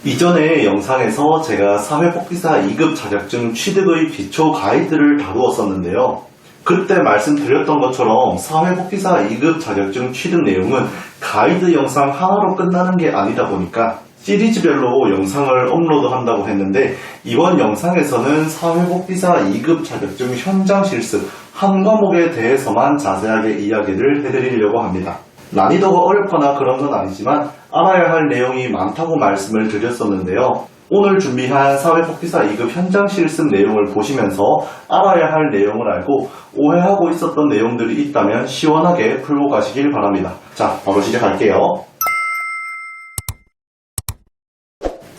이전에 영상에서 제가 사회복지사 2급 자격증 취득의 기초 가이드를 다루었었는데요. 그때 말씀드렸던 것처럼 사회복지사 2급 자격증 취득 내용은 가이드 영상 하나로 끝나는 게 아니다 보니까 시리즈별로 영상을 업로드한다고 했는데, 이번 영상에서는 사회복지사 2급 자격증 현장 실습 한 과목에 대해서만 자세하게 이야기를 해드리려고 합니다. 난이도가 어렵거나 그런 건 아니지만 알아야 할 내용이 많다고 말씀을 드렸었는데요. 오늘 준비한 사회복지사 2급 현장 실습 내용을 보시면서 알아야 할 내용을 알고 오해하고 있었던 내용들이 있다면 시원하게 풀고 가시길 바랍니다. 자, 바로 시작할게요.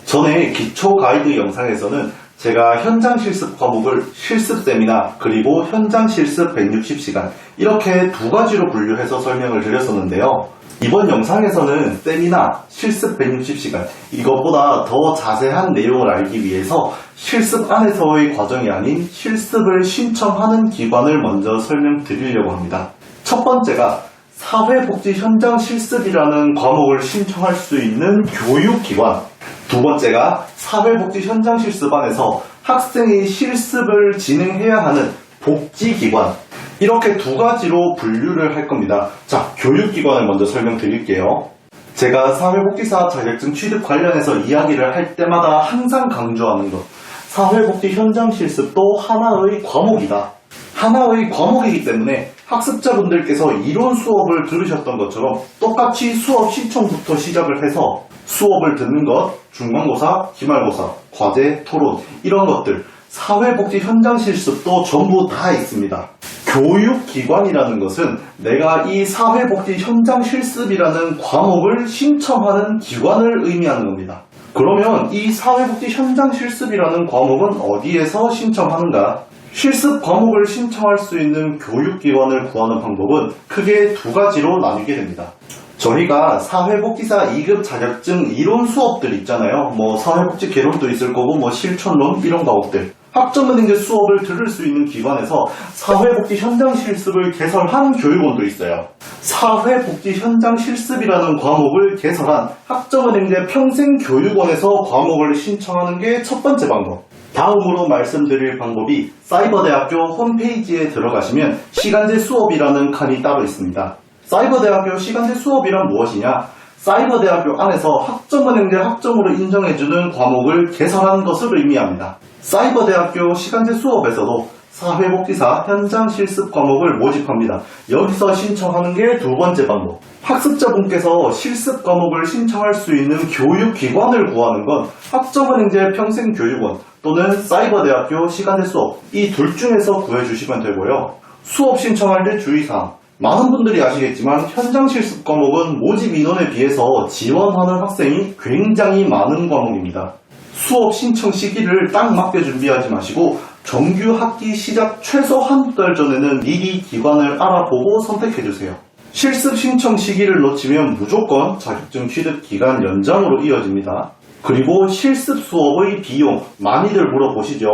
전에 기초 가이드 영상에서는 제가 현장 실습 과목을 실습 세미나 그리고 현장 실습 160시간 이렇게 두 가지로 분류해서 설명을 드렸었는데요. 이번 영상에서는 세미나, 실습 160시간 이것보다 더 자세한 내용을 알기 위해서 실습 안에서의 과정이 아닌 실습을 신청하는 기관을 먼저 설명드리려고 합니다. 첫 번째가 사회복지 현장 실습이라는 과목을 신청할 수 있는 교육기관, 두 번째가 사회복지 현장 실습안에서 학생이 실습을 진행해야 하는 복지기관, 이렇게 두 가지로 분류를 할 겁니다. 자, 교육기관을 먼저 설명드릴게요. 제가 사회복지사 자격증 취득 관련해서 이야기를 할 때마다 항상 강조하는 것, 사회복지 현장 실습도 하나의 과목이다. 하나의 과목이기 때문에 학습자분들께서 이론 수업을 들으셨던 것처럼 똑같이 수업 신청부터 시작을 해서 수업을 듣는 것, 중간고사, 기말고사, 과제, 토론 이런 것들, 사회복지 현장 실습도 전부 다 있습니다. 교육기관이라는 것은 내가 이 사회복지 현장 실습이라는 과목을 신청하는 기관을 의미하는 겁니다. 그러면 이 사회복지 현장 실습이라는 과목은 어디에서 신청하는가? 실습 과목을 신청할 수 있는 교육기관을 구하는 방법은 크게 두 가지로 나뉘게 됩니다. 저희가 사회복지사 2급 자격증 이론 수업들 있잖아요. 사회복지 개론도 있을 거고 실천론 이런 과목들, 학점은행제 수업을 들을 수 있는 기관에서 사회복지 현장 실습을 개설한 교육원도 있어요. 사회복지 현장 실습이라는 과목을 개설한 학점은행제 평생교육원에서 과목을 신청하는 게 첫 번째 방법. 다음으로 말씀드릴 방법이 사이버대학교 홈페이지에 들어가시면 시간제 수업이라는 칸이 따로 있습니다. 사이버대학교 시간제 수업이란 무엇이냐? 사이버대학교 안에서 학점은행제 학점으로 인정해주는 과목을 개설한 것을 의미합니다. 사이버대학교 시간제 수업에서도 사회복지사 현장 실습 과목을 모집합니다. 여기서 신청하는 게 두 번째 방법. 학습자분께서 실습 과목을 신청할 수 있는 교육기관을 구하는 건 학점은행제 평생교육원 또는 사이버대학교 시간제 수업, 이 둘 중에서 구해주시면 되고요. 수업 신청할 때 주의사항, 많은 분들이 아시겠지만 현장 실습 과목은 모집 인원에 비해서 지원하는 학생이 굉장히 많은 과목입니다. 수업 신청 시기를 딱 맞게 준비하지 마시고 정규 학기 시작 최소 한 달 전에는 미리 기관을 알아보고 선택해주세요. 실습 신청 시기를 놓치면 무조건 자격증 취득 기간 연장으로 이어집니다. 그리고 실습 수업의 비용 많이들 물어보시죠.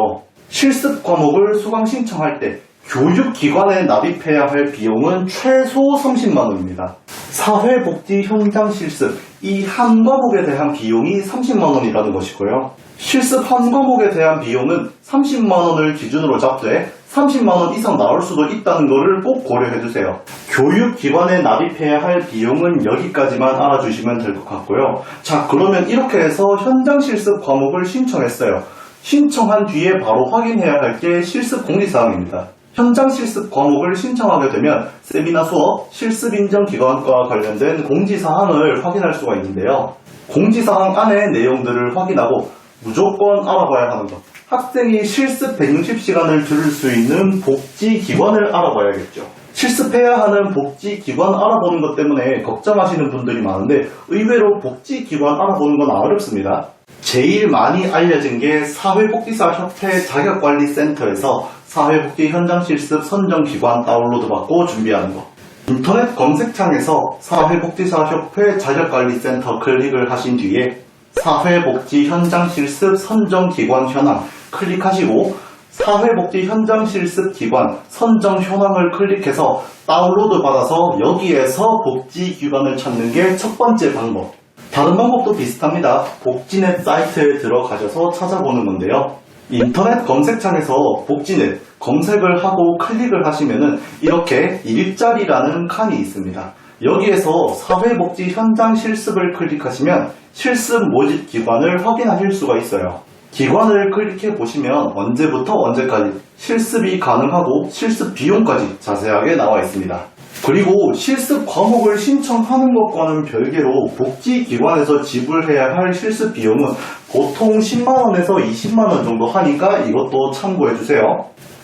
실습 과목을 수강 신청할 때 교육기관에 납입해야 할 비용은 최소 30만원입니다. 사회복지 현장 실습, 이 한 과목에 대한 비용이 30만원이라는 것이고요. 실습 한 과목에 대한 비용은 30만원을 기준으로 잡되 30만원 이상 나올 수도 있다는 것을 꼭 고려해주세요. 교육기관에 납입해야 할 비용은 여기까지만 알아주시면 될 것 같고요. 자, 그러면 이렇게 해서 현장 실습 과목을 신청했어요. 신청한 뒤에 바로 확인해야 할 게 실습 공지사항입니다. 현장 실습 과목을 신청하게 되면 세미나 수업, 실습 인정 기관과 관련된 공지사항을 확인할 수가 있는데요. 공지사항 안의 내용들을 확인하고 무조건 알아봐야 하는 것. 학생이 실습 160시간을 들을 수 있는 복지기관을 알아봐야겠죠. 실습해야 하는 복지기관 알아보는 것 때문에 걱정하시는 분들이 많은데 의외로 복지기관 알아보는 건 어렵습니다. 제일 많이 알려진 게 사회복지사협회 자격관리센터에서 사회복지 현장 실습 선정기관 다운로드 받고 준비하는 거. 인터넷 검색창에서 사회복지사협회 자격관리센터 클릭을 하신 뒤에 사회복지 현장 실습 선정기관 현황 클릭하시고 사회복지 현장 실습 기관 선정 현황을 클릭해서 다운로드 받아서 여기에서 복지기관을 찾는 게 첫 번째 방법. 다른 방법도 비슷합니다. 복지넷 사이트에 들어가셔서 찾아보는 건데요. 인터넷 검색창에서 복지넷 검색을 하고 클릭을 하시면은 이렇게 일자리라는 칸이 있습니다. 여기에서 사회복지 현장 실습을 클릭하시면 실습 모집 기관을 확인하실 수가 있어요. 기관을 클릭해 보시면 언제부터 언제까지 실습이 가능하고 실습 비용까지 자세하게 나와 있습니다. 그리고 실습 과목을 신청하는 것과는 별개로 복지기관에서 지불해야 할 실습 비용은 보통 10만원에서 20만원 정도 하니까 이것도 참고해주세요.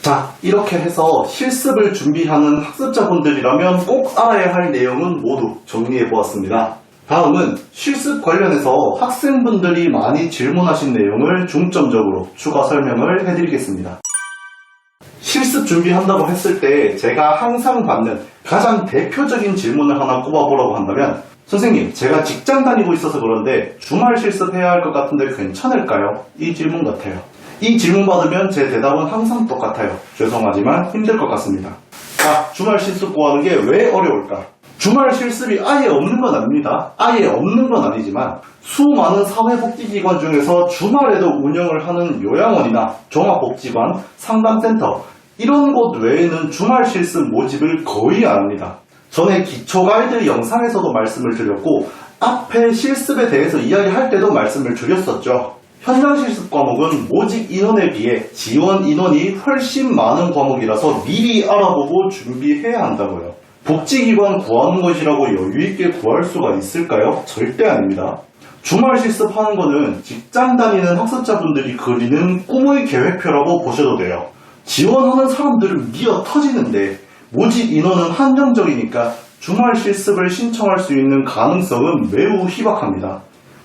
자, 이렇게 해서 실습을 준비하는 학습자분들이라면 꼭 알아야 할 내용은 모두 정리해보았습니다. 다음은 실습 관련해서 학생분들이 많이 질문하신 내용을 중점적으로 추가 설명을 해드리겠습니다. 실습 준비한다고 했을 때 제가 항상 받는 가장 대표적인 질문을 하나 꼽아보라고 한다면, 선생님, 제가 직장 다니고 있어서 그런데 주말 실습해야 할 것 같은데 괜찮을까요? 이 질문 같아요. 이 질문 받으면 제 대답은 항상 똑같아요. 죄송하지만 힘들 것 같습니다. 자, 주말 실습 구하는 게 왜 어려울까? 주말 실습이 아예 없는 건 아닙니다. 아예 없는 건 아니지만 수많은 사회복지기관 중에서 주말에도 운영을 하는 요양원이나 종합복지관, 상담센터 이런 곳 외에는 주말 실습 모집을 거의 안 합니다. 전에 기초 가이드 영상에서도 말씀을 드렸고 앞에 실습에 대해서 이야기할 때도 말씀을 드렸었죠. 현장 실습 과목은 모집 인원에 비해 지원 인원이 훨씬 많은 과목이라서 미리 알아보고 준비해야 한다고요. 복지기관 구하는 것이라고 여유있게 구할 수가 있을까요? 절대 아닙니다. 주말 실습하는 거는 직장 다니는 학습자분들이 그리는 꿈의 계획표라고 보셔도 돼요. 지원하는 사람들은 미어 터지는데 모집 인원은 한정적이니까 주말 실습을 신청할 수 있는 가능성은 매우 희박합니다.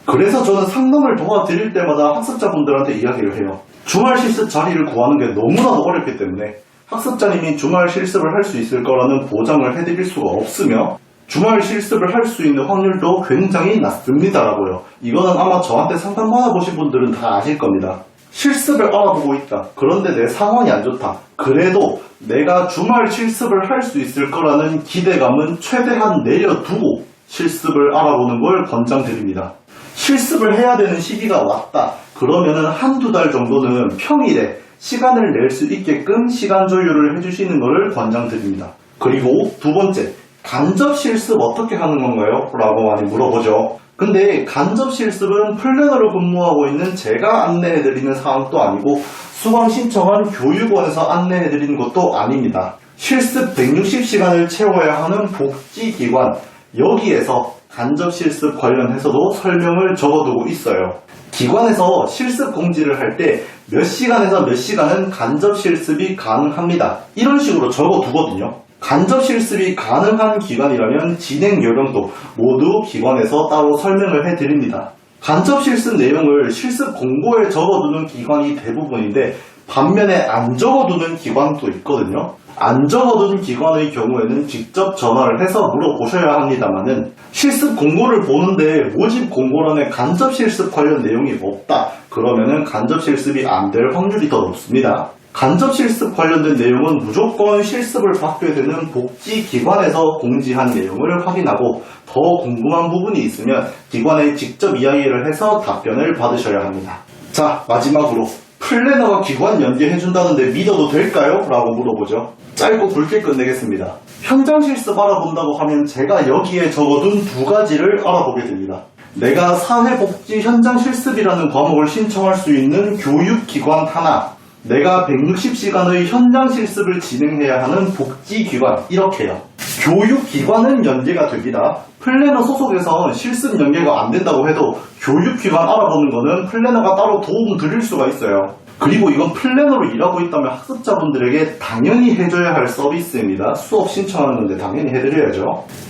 그래서 저는 상담을 도와드릴 때마다 학습자분들한테 이야기를 해요. 주말 실습 자리를 구하는 게 너무나도 어렵기 때문에 학습자님이 주말 실습을 할 수 있을 거라는 보장을 해드릴 수가 없으며 주말 실습을 할 수 있는 확률도 굉장히 낮습니다라고요. 이거는 아마 저한테 상담 받아보신 분들은 다 아실 겁니다. 실습을 알아보고 있다. 그런데 내 상황이 안 좋다. 그래도 내가 주말 실습을 할 수 있을 거라는 기대감은 최대한 내려두고 실습을 알아보는 걸 권장드립니다. 실습을 해야 되는 시기가 왔다. 그러면은 한두 달 정도는 평일에 시간을 낼 수 있게끔 시간 조율을 해주시는 것을 권장드립니다. 그리고 두 번째, 간접 실습 어떻게 하는 건가요? 라고 많이 물어보죠. 근데 간접 실습은 플래너로 근무하고 있는 제가 안내해드리는 사항도 아니고 수강 신청한 교육원에서 안내해드리는 것도 아닙니다. 실습 160시간을 채워야 하는 복지기관, 여기에서 간접 실습 관련해서도 설명을 적어두고 있어요. 기관에서 실습 공지를 할 때 몇 시간에서 몇 시간은 간접 실습이 가능합니다. 이런 식으로 적어두거든요. 간접 실습이 가능한 기관이라면 진행 요령도 모두 기관에서 따로 설명을 해드립니다. 간접 실습 내용을 실습 공고에 적어두는 기관이 대부분인데 반면에 안 적어두는 기관도 있거든요. 안 적어둔 기관의 경우에는 직접 전화를 해서 물어보셔야 합니다만은 실습 공고를 보는데 모집 공고란에 간접 실습 관련 내용이 없다. 그러면은 간접 실습이 안 될 확률이 더 높습니다. 간접 실습 관련된 내용은 무조건 실습을 받게 되는 복지기관에서 공지한 내용을 확인하고 더 궁금한 부분이 있으면 기관에 직접 이야기를 해서 답변을 받으셔야 합니다. 자, 마지막으로 플래너가 기관 연계해준다는데 믿어도 될까요? 라고 물어보죠. 짧고 굵게 끝내겠습니다. 현장 실습 알아본다고 하면 제가 여기에 적어둔 두 가지를 알아보게 됩니다. 내가 사회복지 현장 실습이라는 과목을 신청할 수 있는 교육기관 하나, 내가 160시간의 현장 실습을 진행해야 하는 복지기관, 이렇게요. 교육기관은 연계가 됩니다. 플래너 소속에서 실습 연계가 안 된다고 해도 교육기관 알아보는 거는 플래너가 따로 도움 드릴 수가 있어요. 그리고 이건 플래너로 일하고 있다면 학습자분들에게 당연히 해줘야 할 서비스입니다. 수업 신청하는 건데 당연히 해드려야죠.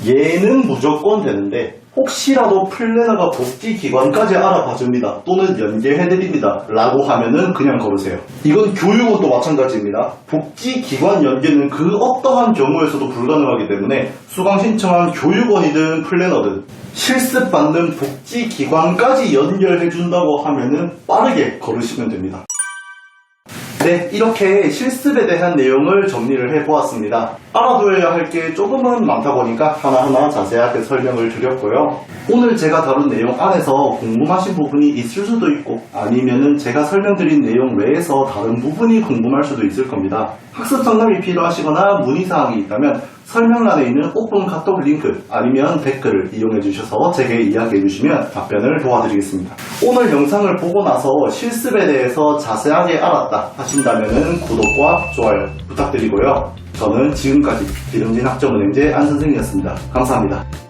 얘는 무조건 되는데 혹시라도 플래너가 복지기관까지 알아봐줍니다. 또는 연계해드립니다. 라고 하면은 그냥 걸으세요. 이건 교육원도 마찬가지입니다. 복지기관 연계는 그 어떠한 경우에서도 불가능하기 때문에 수강 신청한 교육원이든 플래너든 실습받는 복지기관까지 연결해준다고 하면은 빠르게 걸으시면 됩니다. 네, 이렇게 실습에 대한 내용을 정리를 해보았습니다. 알아두어야 할 게 조금은 많다 보니까 하나하나 자세하게 설명을 드렸고요. 오늘 제가 다룬 내용 안에서 궁금하신 부분이 있을 수도 있고 아니면은 제가 설명드린 내용 외에서 다른 부분이 궁금할 수도 있을 겁니다. 학습 상담이 필요하시거나 문의사항이 있다면 설명란에 있는 오픈 카톡 링크 아니면 댓글을 이용해 주셔서 제게 이야기해 주시면 답변을 도와드리겠습니다. 오늘 영상을 보고 나서 실습에 대해서 자세하게 알았다 하신다면 구독과 좋아요 부탁드리고요. 저는 지금까지 기름진 학점은행제 안선생이었습니다. 감사합니다.